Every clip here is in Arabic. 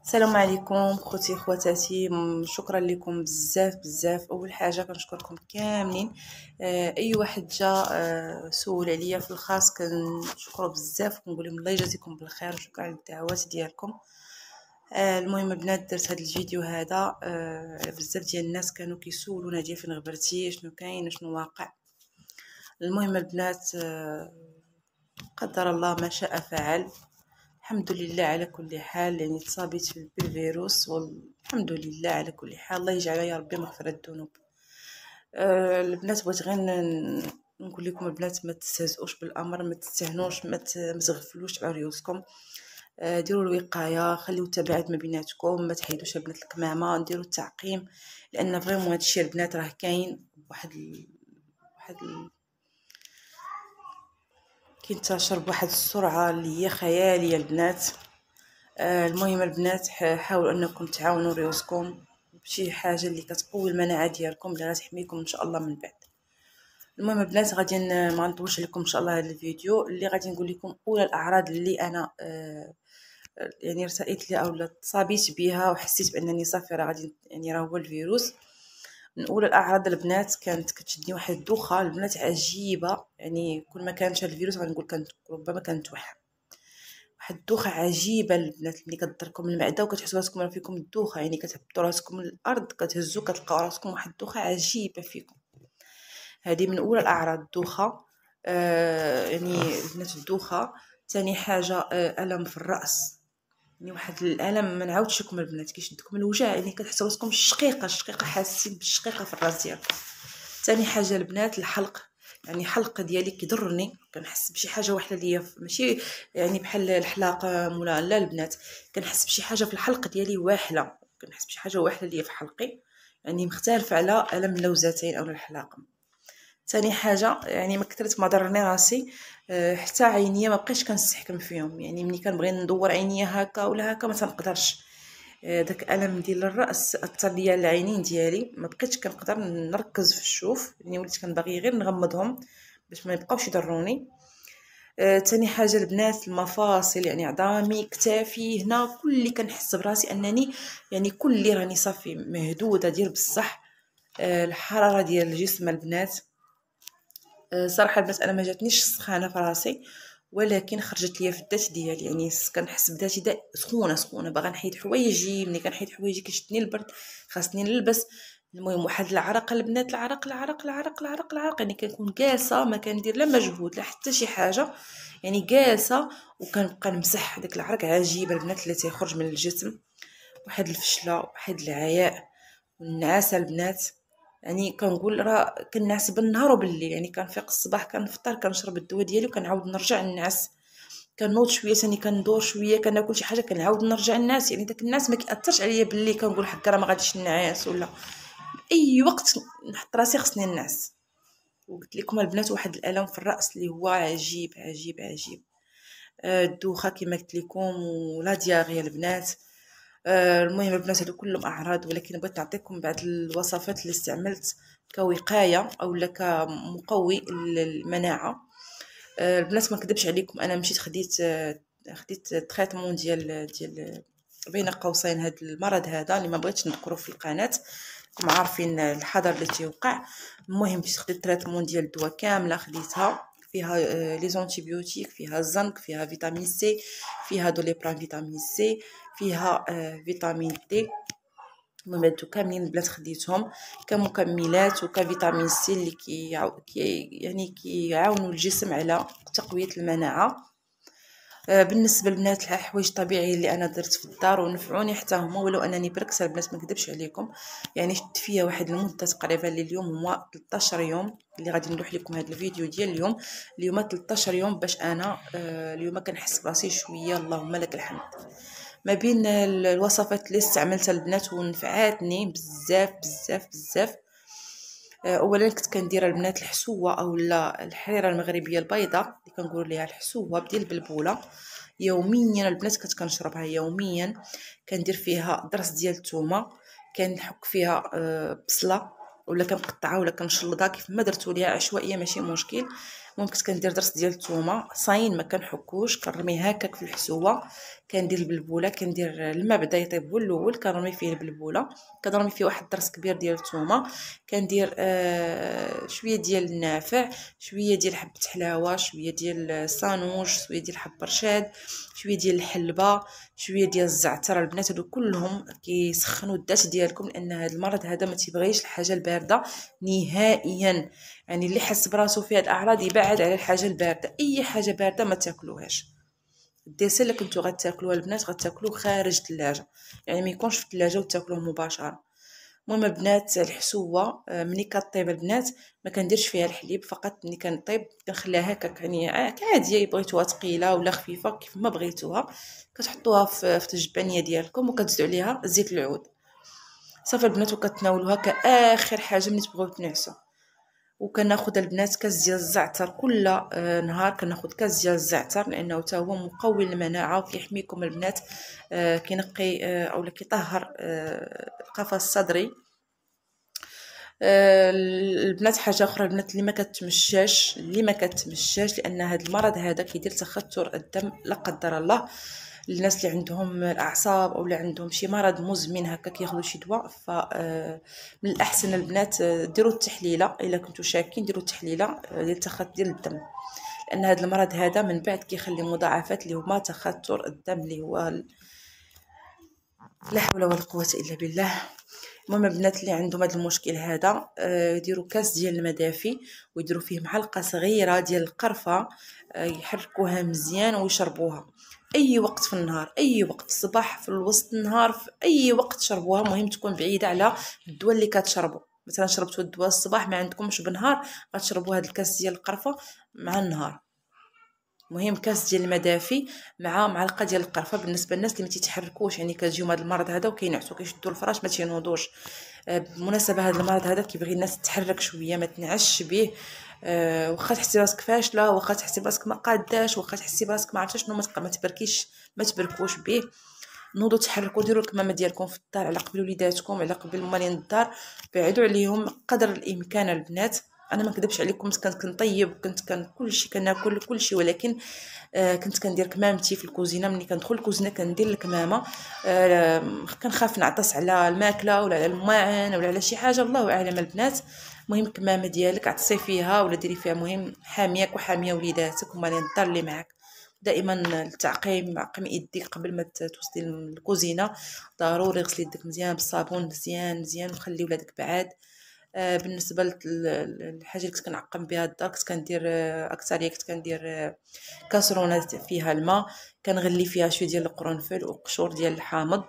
السلام عليكم خوتي خواتاتي، شكرا لكم بزاف بزاف. اول حاجه كنشكركم كاملين. اي واحد جا سول عليا في الخاص كنشكرو بزاف ونقول لهم الله يجازيكم بالخير وشكرا على الدعوات ديالكم. المهم البنات، درت هذا الفيديو هذا بزاف ديال الناس كانوا كيسولونا ديال فين غبرتي، شنو كاين، شنو واقع. المهم البنات، قدر الله ما شاء فعل. الحمد لله على كل حال، يعني تصابيت بالفيروس والحمد لله على كل حال. الله يجعلها يا ربي مغفرة الذنوب. البنات بغيت غير نقول لكم البنات ما تستهزئوش بالامر، ما تستهنوش، ما تغفلوش على ريوسكم. ديروا الوقايه، خليو التباعد ما بيناتكم، ما تحيدوش البنات الكمامه، ديروا التعقيم، لان فريمون هادشي البنات راه كاين كينتشر بواحد السرعه اللي هي خياليه البنات. المهم البنات، حاولوا انكم تعاونوا ريوسكم بشي حاجه اللي كتقوي المناعه ديالكم، اللي غتحميكم ان شاء الله من بعد. المهم البنات، غادي ما نطولش لكم ان شاء الله هذا الفيديو. اللي غادي نقول لكم اولى الاعراض اللي انا يعني ارتأيت لي او تصابيت بها وحسيت بانني صافي راه غادي، يعني راه هو الفيروس. من اولى الاعراض البنات كانت كتشدني واحد الدوخه البنات عجيبه، يعني كل ما كانت هذا الفيروس غنقول كانت ربما كنتوح واحد الدوخه عجيبه البنات، ملي كضركم المعده وكتحسوا راسكم راه فيكم الدوخه، يعني كتهبطوا راسكم للارض، كتهزوا كتلقاو راسكم واحد الدوخه عجيبه فيكم. هذه من اولى الاعراض، الدوخه. يعني البنات الدوخه. ثاني حاجه الم في الراس، يعني واحد الالم ما نعاودش لكم البنات، كيشدكم الوجع، يعني كتحسوا راسكم شقيقه حاسين بالشقيقه في الراس ديالكم. ثاني حاجه البنات الحلق، يعني الحلق ديالي كيضرني، كنحس بشي حاجه واحده ليا ماشي يعني بحال الحلاقه مولا لا البنات، كنحس بشي حاجه في الحلق ديالي واحله، كنحس بشي حاجه واحده ليا في حلقي، يعني مختلف على الم اللوزتين او الحلاقه. ثاني حاجه يعني ما كثرت ما ضرني راسي، حتى عينيا ما بقيتش كنستحكم فيهم، يعني ملي كنبغي ندور عينيا هكا ولا هكا ما تنقدرش. داك الم ديال الراس اثر ليا العينين ديالي، ما بقيتش كنقدر نركز في الشوف، يعني وليت كنبغي غير نغمضهم باش ما يبقاوش يضروني. ثاني حاجه البنات المفاصل، يعني عظامي كتافي هنا كل اللي كنحس براسي انني يعني كل اللي راني صافي مهدوده ديال بصح. الحراره ديال الجسم البنات، صراحه البنات انا ما جاتنيش السخانه في راسي، ولكن خرجت ليا في الذات ديالي، يعني كنحس بذاتي سخونه باغا نحيد حوايجي، ملي كنحيد حوايجي كيشدني البرد، خاصني نلبس. المهم واحد العرق البنات، العرق، يعني كنكون جالسه ما كندير لا مجهود لا حتى شي حاجه، يعني جالسه وكنبقى نمسح داك العرق عجيب البنات اللي تيخرج من الجسم. واحد الفشله، واحد العياء والنعاسه البنات، يعني كنقول راه كنعس بالنهار وبالليل، يعني كنفيق الصباح كنفطر كنشرب الدواء ديالي وكنعاود نرجع نعس، كنوض شويه ثاني كندور شويه كناكل شي حاجه كنعاود نرجع نعس، يعني داك الناس ما كيأثرش عليا باللي كنقول حكا راه ما غاديش نعس ولا اي وقت نحط راسي خصني نعس. وقلت لكم البنات واحد الالم في الراس اللي هو عجيب. الدوخه كما قلت لكم ولا دياغي البنات. المهم البنات هادو كلهم اعراض، ولكن بغيت نعطيكم بعض الوصفات اللي استعملت كوقايه او لا كمقوي للمناعه. البنات ما كذبش عليكم، انا مشيت خديت تريتمون ديال بين قوسين هذا المرض هذا اللي ما بغيتش نذكره في القناه، راكم عارفين الحظر اللي تيوقع. المهم مشيت خديت تريتمون ديال الدواء كامله خديتها، فيها لي زونتيبيوتيك، فيها الزنك، فيها فيتامين سي، فيها دوليبران فيتامين سي، فيها فيتامين دي. المهم هادو كاملين البنات خديتهم كمكملات وكفيتامين سي اللي يعني كيعاونوا الجسم على تقويه المناعه. بالنسبه للبنات الحوايج الطبيعيه اللي انا درت في الدار ونفعوني حتى هما، ولو انني بركسه البنات ما نكذبش عليكم، يعني شدت فيا واحد المده تقريبا لليوم هما 13 يوم اللي غادي نروح لكم هذا الفيديو ديال اليوم 13 يوم باش انا اليوم كنحس براسي شويه، اللهم لك الحمد. ما بين الوصفات اللي استعملتها البنات ونفعاتني بزاف. اولا كنت كندير البنات الحسوه اولا الحريره المغربيه البيضاء اللي كنقولوا ليها الحسوه بديال البلبوله، يوميا البنات كنت كنشربها يوميا. كندير فيها ضرس ديال الثومه، كنحك فيها بصله ولا كنقطعها ولا كنشلضها كيف ما درتو ليها عشوائيه ماشي مشكل. المهم كنت كندير درس ديال الثومه صاين، ما كنحكوش، كنرميه هكاك في الحسوه. كندير البلبوله، كندير الماء بدا يطيب هو الاول، كنرمي فيه البلبوله، كنرمي فيه واحد الدرس كبير ديال الثومه، كندير شويه ديال النافع، شويه ديال حبه حلاوه، شويه ديال الصانوج، شويه ديال حب رشاد، شويه ديال الحلبه، شويه ديال الزعتر. البنات هادو كلهم كيسخنوا الذات ديالكم، لان هذا المرض هذا ما تيبغيش الحاجه البارده نهائيا. يعني اللي حس براسو فيه هاد الاعراض يبعد على الحاجه البارده، اي حاجه بارده ما تاكلوهاش. الديسير اللي كنتو غتاكلوها البنات غتاكلوه خارج الثلاجه، يعني ما يكونش في الثلاجه وتاكلوه مباشره. المهم البنات الحسوه ملي كطيب البنات ما كنديرش فيها الحليب، فقط ملي كنطيب كنخليها هكاك، يعني عاديه، بغيتوها ثقيله ولا خفيفه كيف ما بغيتوها، كتحطوها في التجبانيه ديالكم وكتزيدوا عليها زيت العود صافي البنات، وكتناولوها كاخر حاجه ملي تبغيو تنعسوا. وكناخذ البنات كاس ديال الزعتر كل نهار، كناخذ كاس ديال الزعتر لانه حتى هو مقوي للمناعه وكيحميكم البنات، كينقي اولا كيطهر القفص الصدري. البنات حاجه اخرى البنات اللي ما كتمشاش، لان هذا المرض هذا كيدير تخثر الدم لا قدر الله. الناس اللي عندهم الاعصاب او اللي عندهم شي مرض مزمن هكا كياخذوا شي دواء، ف من الاحسن البنات ديروا التحليله، الا كنتو شاكين ديروا التحليله ديال تخثر ديال الدم، لان هذا المرض هذا من بعد كيخلي مضاعفات اللي هما تخثر الدم اللي هو لا حول ولا قوه الا بالله. المهم البنات اللي عندهم هذا المشكل هذا يديروا كاس ديال الماء دافي ويديروا فيه معلقه صغيره ديال القرفه، يحركوها مزيان ويشربوها اي وقت في النهار، اي وقت، الصباح، في الوسط النهار، في اي وقت شربوها. مهم تكون بعيده على الدواء اللي كتشربوا، مثلا شربتوا الدواء الصباح ما عندكمش بالنهار غتشربوا هذا الكاس ديال القرفه مع النهار. مهم كاس ديال الماء دافي مع معلقه ديال القرفه. بالنسبه للناس اللي ما تيتحركوش، يعني كتجيهم هذا المرض هذا وكينعسوا كيشدوا الفراش ما تينوضوش، بالمناسبه هذا المرض هذا كيبغي الناس تتحرك شويه، ما تنعش به. واخا تحسي راسك فاشله، واخا تحسي براسك ما قاداش، واخا تحسي براسك ما عرفتش شنو، ما تبركيش، ما تبركوش به. نوضوا تحركوا، ديروا الكمامه ديالكم في الدار على قبل وليداتكم، على قبل مالين الدار، بعدوا عليهم قدر الامكان البنات. انا ما نكذبش عليكم، كنت كنطيب وكنت كلشي كناكل كلشي، ولكن كنت كندير كمامتي في الكوزينه. ملي كندخل الكوزينه كندير الكمامه، كنخاف نعطس على الماكله ولا على الماعن ولا على شي حاجه، الله اعلم البنات. المهم الكمامه ديالك عطسي فيها ولا ديري فيها، مهم حامياك وحاميه وليداتك ومالين الدار اللي معاك. دائما التعقيم، عقمي يديك قبل ما توصلي للكوزينه، ضروري غسلي يدك مزيان بالصابون، مزيان مزيان، وخلي ولادك بعاد. بالنسبه للحاجه اللي كنت كنعقم بها الدار، كنت كندير اكثريه كنت كندير كاسرونه فيها الماء، كنغلي فيها شويه ديال القرنفل وقشور ديال الحامض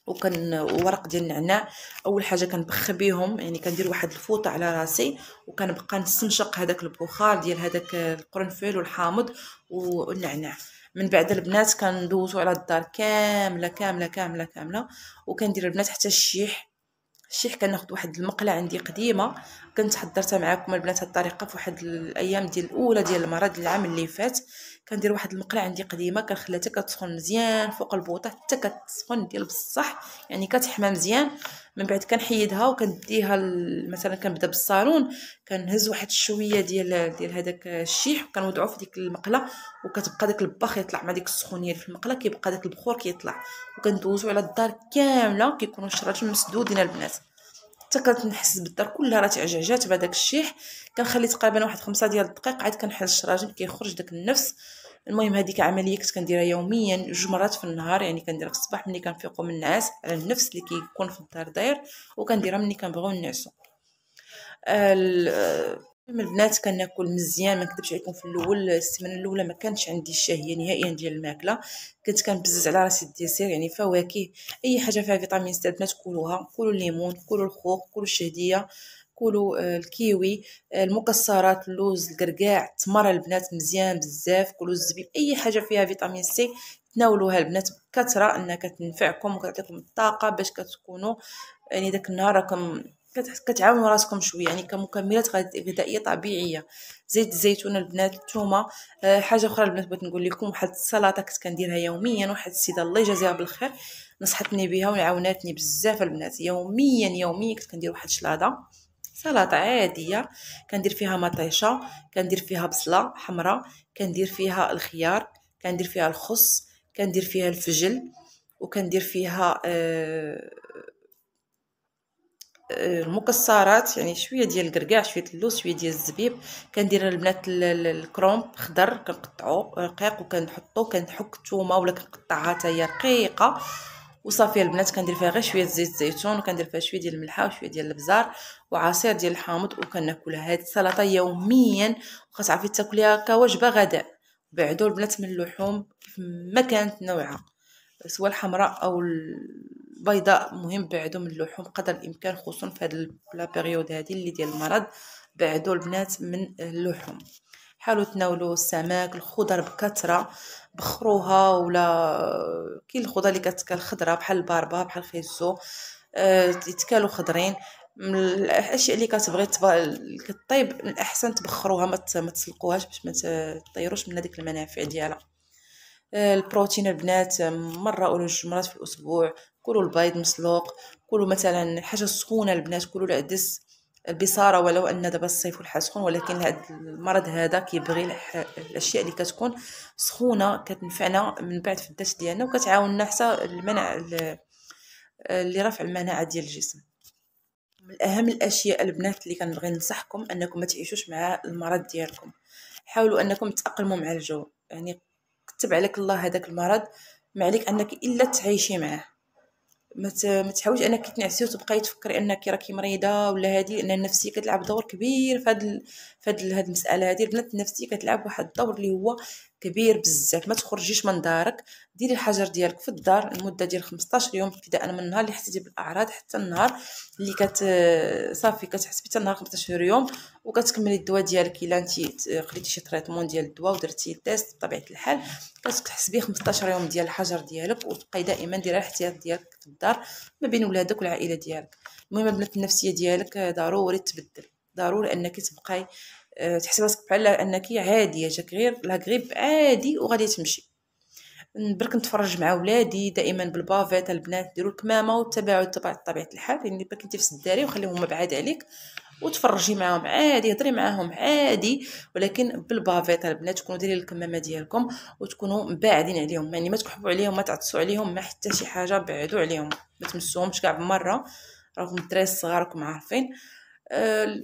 وورق ديال النعناع. اول حاجه كنبخ بيهم، يعني كندير واحد الفوطه على راسي وكنبقى نستنشق هذاك البخار ديال هذاك القرنفل والحامض والنعناع. من بعد البنات كندوزو على الدار كامله كامله كامله كامله. وكندير البنات حتى الشيح كناخذ واحد المقله عندي قديمه، كنت حضرتها معكم البنات هاد الطريقه في واحد الايام ديال الاولى ديال المرض العام اللي فات. كندير واحد المقله عندي قديمه، كنخليها حتى كتسخن مزيان فوق البوطه حتى كتسخن ديال بصح، يعني كتحمى مزيان. من بعد كنحيدها وكنديها مثلا كنبدا بالصالون، كنهز واحد شويه ديال هذاك الشيح وكنوضعو في ديك المقله، وكتبقى داك الباخ يطلع مع ديك السخونيه اللي في المقله، كيبقى داك البخور كيطلع، وكندوزو على الدار كامله. كيكونوا الشراجم مسدودين البنات حتى كنحس بالدار كلها راه تعجعجات بهذاك الشيح. كنخلي تقريبا واحد 5 ديال الدقائق عاد كنحل الشراجم كيخرج داك النفس. المهم هذيك عمليه كنت كنديرها يوميا 2 مرات في النهار، يعني كنديرها في الصباح ملي كنفيقوا من النعاس على النفس اللي كيكون في الدار داير، وكنديرها ملي كنبغيو نعسو. البنات كناكل مزيان، ما نكذبش عليكم، في الاول السيمانه الاولى ما كانش عندي الشهيه نهائيا ديال الماكله، كنت كنبزز على راسي الديسير، يعني فواكه، اي حاجه فيها فيتامين سي البنات كلوها، كلوا الليمون، كلوا الخوخ، كلوا الشهديه، كلوا الكيوي، المكسرات، اللوز، الكركاع، التمر البنات مزيان بزاف، كلوا الزبيب، اي حاجه فيها فيتامين سي تناولوها البنات بكثره، انها كتنفعكم وكتعطيكم الطاقه باش كتكونوا يعني داك النهار راكم كتعاونوا راسكم شويه، يعني كمكملات غذائيه طبيعيه. زيت الزيتون البنات، الثومه. حاجه اخرى البنات بغيت نقول لكم، واحد السلطه كنت كنديرها يوميا، واحد السيده الله يجازيها بالخير نصحتني بها وعاوناتني بزاف البنات. يوميا كنت كندير واحد الشلاضه سلطه عاديه، كندير فيها مطيشه، كندير فيها بصله حمراء، كندير فيها الخيار، كندير فيها الخس، كندير فيها الفجل، وكندير فيها المكسرات، يعني شويه ديال الكركاع، شويه اللوز، شويه ديال الزبيب. كندير البنات الكرومب خضر كنقطعو رقيق وكنحطو، كنحك الثومه ولا كنقطعها حتى هي رقيقه وصافي البنات. كندير فيها غير شويه زيت الزيتون، وكندير فيها شويه ديال الملحه وشويه ديال الابزار وعصير ديال الحامض، وكناكلها. هذه السلطه يوميا وكتعرفي تاكليها كوجبه غداء. بعدوا البنات من اللحوم كيف ما كانت نوعها، سواء الحمراء او البيضاء، المهم بعدوا من اللحوم قدر الامكان، خصوصا في هذه لا بيريود هذه اللي ديال المرض. بعدوا البنات من اللحوم، حاولوا تناولوا السمك، الخضر بكثره، بخروها، ولا كاين الخضر اللي كتكال خضره بحال الباربه بحال الخيزو، يتكالوا خضرين. من الاشياء اللي كتبغي كطيب الاحسن تبخروها، ما تسلقوهاش باش ما تطيروش من هذيك المنافع ديالها. البروتين البنات مره او جوج مرات في الاسبوع. كلوا البيض مسلوق، كلوا مثلا حاجه سخونه البنات، كلوا العدس، البصاره، ولو ان دابا الصيف والحال سخون، ولكن هذا المرض هذا كيبغي الاشياء اللي كتكون سخونه، كتنفعنا من بعد في الذات ديالنا وكتعاوننا حتى المنع لرفع المناعه ديال الجسم. من اهم الاشياء البنات اللي كنبغي ننصحكم انكم ما تعيشوش مع المرض ديالكم. حاولوا انكم تاقلموا مع الجو، يعني كتب عليك الله هذاك المرض، ما عليك انك الا تعيشي معاه. ما تحاوليش انك تنعسي وتبقاي تفكري انك راكي مريضه ولا هذه، لان النفسيه كتلعب دور كبير في هاد المساله هذه. البنات النفسيه كتلعب واحد الدور اللي هو كبير بزاف. ما تخرجيش من دارك، ديري الحجر ديالك في الدار لمده ديال 15 يوم ابتداء من النهار اللي حسيتي بالاعراض حتى النهار اللي صافي كتحسي حتى النهار 15 يوم، وكتكملي الدواء ديالك. الا انت خديتي شي تريتمون ديال الدواء ودرتي تيست بطبيعه الحال، كتحسبي 15 يوم ديال الحجر ديالك، وتبقاي دائما ديري الاحتياط ديالك في الدار ما بين ولادك والعائله ديالك. المهم البنات النفسيه ديالك ضروري تبدل، ضروري انك تبقاي تحسي راسك بحال انك عاديه، جاك غير لا غريب عادي وغادي تمشي. برك نتفرج مع ولادي دائما بالبافيت البنات، ديروا الكمامه وتباعد طبيعه الحال، يعني برك انت في السداري وخليهم بعاد عليك وتفرجي معاهم عادي، هضري معاهم عادي، ولكن بالبافيت البنات تكونوا دايرين الكمامه ديالكم وتكونوا بعادين عليهم، يعني ما تكحبوا عليهم، ما تعطسوا عليهم، ما حتى شي حاجه، بعدوا عليهم، ما تمسوهمش كاع بمره، راكم الدراري الصغار راكم عارفين.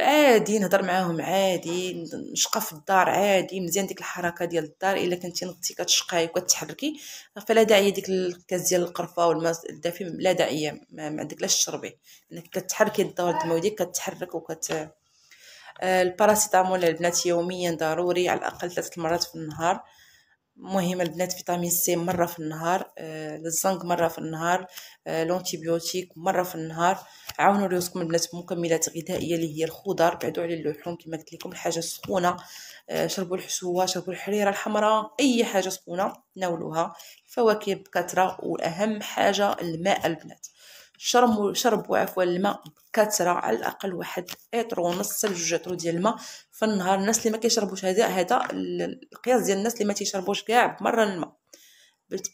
عادي نهضر معاهم عادي، نشقى في الدار عادي، مزيان ديك الحركه ديال الدار. الا كنتي نضتي كتشقاي وكتحركي فلا داعي ديك الكاس ديال القرفه والماء الدافي، لا داعيه، ما عندك لاش تشربي، انك كتحركي الدوره الدمويه ديالك كتحرك الباراسيتامول البنات يوميا ضروري على الاقل 3 مرات في النهار. مهم البنات فيتامين سي مره في النهار، الزنك مره في النهار، لونتيبيوتيك مره في النهار. عاونوا ريوسكم البنات بمكملات غذائيه اللي هي الخضر، بعدوا على اللحوم كما قلت لكم، الحاجه السخونه، شربوا الحسوه، شربوا الحريره الحمراء، اي حاجه سخونه ناولوها، الفواكه بكثره، واهم حاجه الماء البنات. شربوا عفوا الماء بكثره، على الاقل واحد اطر ونص لجوج اطرو ديال الماء في النهار. الناس اللي ما كيشربوش هذا القياس ديال الناس اللي ما تيشربوش كاع بمره الماء،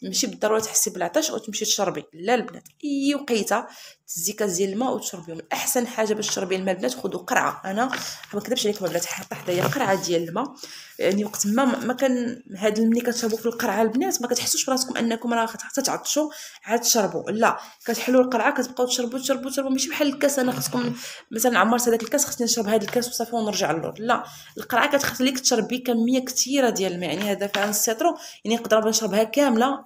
ماشي بالضروره تحسي بالعطش او تمشي تشربي، لا البنات اي وقيته تزي كاس ديال الماء وتشربيهم. احسن حاجه باش تشربي الماء البنات، خذوا قرعه، انا ما كذبش عليكم البنات، حاطه حدايا قرعه ديال الماء، يعني وقت ما كان هاد ملي كتشربوا في القرعه البنات ما كتحسوش براسكم انكم راه حتى تعطشوا عاد تشربوا، لا كتحلوا القرعه كتبقاو تشربوا ماشي بحال الكاس. انا خصكم مثلا عمرت هذاك الكاس خصني نشرب هذا الكاس وصافي ونرجع للور، لا القرعه كتخليك تشربي كميه كثيره ديال الماء، يعني هذا فعلا السيترو يعني نقدر نشربها كامله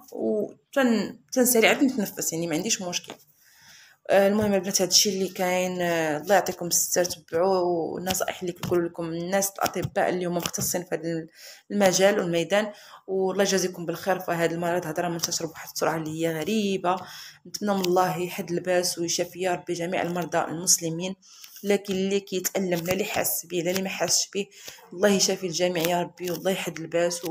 تنسالي عاد نتنفس، يعني ما عنديش مشكل. المهم البنات هادشي اللي كاين، الله يعطيكم الستر، تبعوا النصائح اللي كيقولوا لكم الناس الاطباء اللي هما مختصين في هذا المجال والميدان، والله يجازيكم بالخير. فهاد المرض هذا راه منتشر بواحد السرعه اللي هي غريبه، نتمنى من الله يحد الباس ويشافي يا ربي جميع المرضى المسلمين، لكن اللي كيتالم لا اللي حاس به لا اللي ما حاسش به، الله يشافي الجميع يا ربي، والله يحد الباس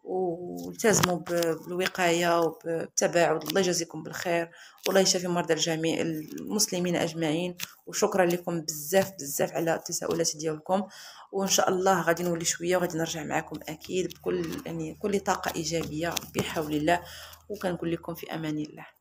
والتزموا بالوقايه وبالتباعد. الله يجازيكم بالخير، والله يشافي مرضى الجميع المسلمين اجمعين. وشكرا لكم بزاف بزاف على التساؤلات ديالكم، وان شاء الله غادي نولي شويه وغادي نرجع معكم اكيد بكل يعني كل طاقه ايجابيه بحول الله، وكنقول لكم في امان الله.